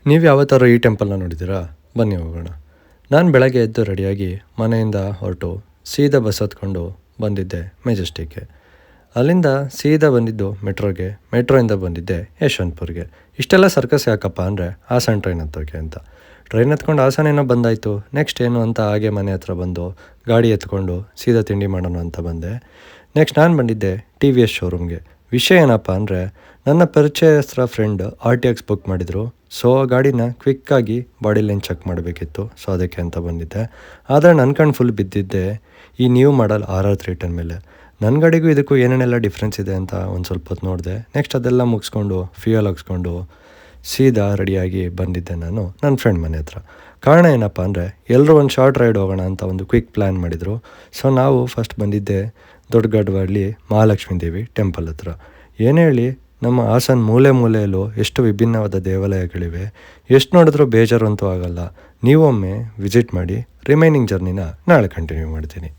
ನೀವು ಯಾವತ್ತಾರು ಈ ಟೆಂಪಲ್ನ ನೋಡಿದ್ದೀರಾ? ಬನ್ನಿ ಹೋಗೋಣ. ನಾನು ಬೆಳಗ್ಗೆ ಎದ್ದು ರೆಡಿಯಾಗಿ ಮನೆಯಿಂದ ಹೊರಟು ಸೀದಾ ಬಸ್ ಹತ್ಕೊಂಡು ಬಂದಿದ್ದೆ ಮೆಜೆಸ್ಟಿಕ್ಗೆ. ಅಲ್ಲಿಂದ ಸೀದಾ ಬಂದಿದ್ದು ಮೆಟ್ರೋಯಿಂದ ಬಂದಿದ್ದೆ ಯಶವಂತಪುರ್ಗೆ. ಇಷ್ಟೆಲ್ಲ ಸರ್ಕಸ್ ಯಾಕಪ್ಪ ಅಂದರೆ ಹಾಸನ ಟ್ರೈನ್ ಹತ್ತೋಕೆ ಅಂತ. ಟ್ರೈನ್ ಹತ್ಕೊಂಡು ಹಾಸನೇನೋ ಬಂದಾಯಿತು. ನೆಕ್ಸ್ಟ್ ಏನು ಅಂತ ಹಾಗೆ ಮನೆ ಹತ್ರ ಬಂದು ಗಾಡಿ ಎತ್ಕೊಂಡು ಸೀದಾ ತಿಂಡಿ ಮಾಡೋಣ ಅಂತ ಬಂದೆ. ನೆಕ್ಸ್ಟ್ ನಾನು ಬಂದಿದ್ದೆ TVS ಶೋರೂಮ್ಗೆ. ವಿಷಯ ಏನಪ್ಪ ಅಂದರೆ ನನ್ನ ಪರಿಚಯಸ್ಥರ ಫ್ರೆಂಡ್ RTX ಬುಕ್ ಮಾಡಿದರು. ಸೊ ಗಾಡಿನ ಕ್ವಿಕ್ಕಾಗಿ ಬಾಡಿ ಲೈನ್ ಚೆಕ್ ಮಾಡಬೇಕಿತ್ತು. ಸೊ ಅದಕ್ಕೆ ಅಂತ ಬಂದಿದ್ದೆ. ಆದರೆ ನನ್ನ ಕಣ್ಣು ಫುಲ್ ಬಿದ್ದಿದ್ದೆ ಈ ನ್ಯೂ ಮಾಡಲ್ RR310 ಮೇಲೆ. ನನ್ನ ಗಾಡಿಗೂ ಇದಕ್ಕೂ ಏನೇನೆಲ್ಲ ಡಿಫ್ರೆನ್ಸ್ ಇದೆ ಅಂತ ಒಂದು ಸ್ವಲ್ಪ ಹೊತ್ತು ನೋಡಿದೆ. ನೆಕ್ಸ್ಟ್ ಅದೆಲ್ಲ ಮುಗಿಸ್ಕೊಂಡು ಫ್ಯೂಯಲ್ ಹಾಕ್ಸ್ಕೊಂಡು ಸೀದಾ ರೆಡಿಯಾಗಿ ಬಂದಿದ್ದೆ ನಾನು ನನ್ನ ಫ್ರೆಂಡ್ ಮನೆ ಹತ್ರ. ಕಾರಣ ಏನಪ್ಪ ಅಂದರೆ ಎಲ್ಲರೂ ಒಂದು ಶಾರ್ಟ್ ರೈಡ್ ಹೋಗೋಣ ಅಂತ ಒಂದು ಕ್ವಿಕ್ ಪ್ಲ್ಯಾನ್ ಮಾಡಿದರು. ಸೊ ನಾವು ಫಸ್ಟ್ ಬಂದಿದ್ದೆ ದೊಡ್ಡಗಡವಳ್ಳಿ ಮಹಾಲಕ್ಷ್ಮೀ ದೇವಿ ಟೆಂಪಲ್ ಹತ್ರ. ಏನು ಹೇಳಿ, ನಮ್ಮ ಹಾಸನ ಮೂಲೆ ಮೂಲೆಯಲ್ಲೂ ಎಷ್ಟು ವಿಭಿನ್ನವಾದ ದೇವಾಲಯಗಳಿವೆ. ಎಷ್ಟು ನೋಡಿದ್ರೂ ಬೇಜಾರಂತೂ ಆಗಲ್ಲ. ನೀವೊಮ್ಮೆ ವಿಸಿಟ್ ಮಾಡಿ. ರಿಮೈನಿಂಗ್ ಜರ್ನಿನ ನಾಳೆ ಕಂಟಿನ್ಯೂ ಮಾಡ್ತೀನಿ.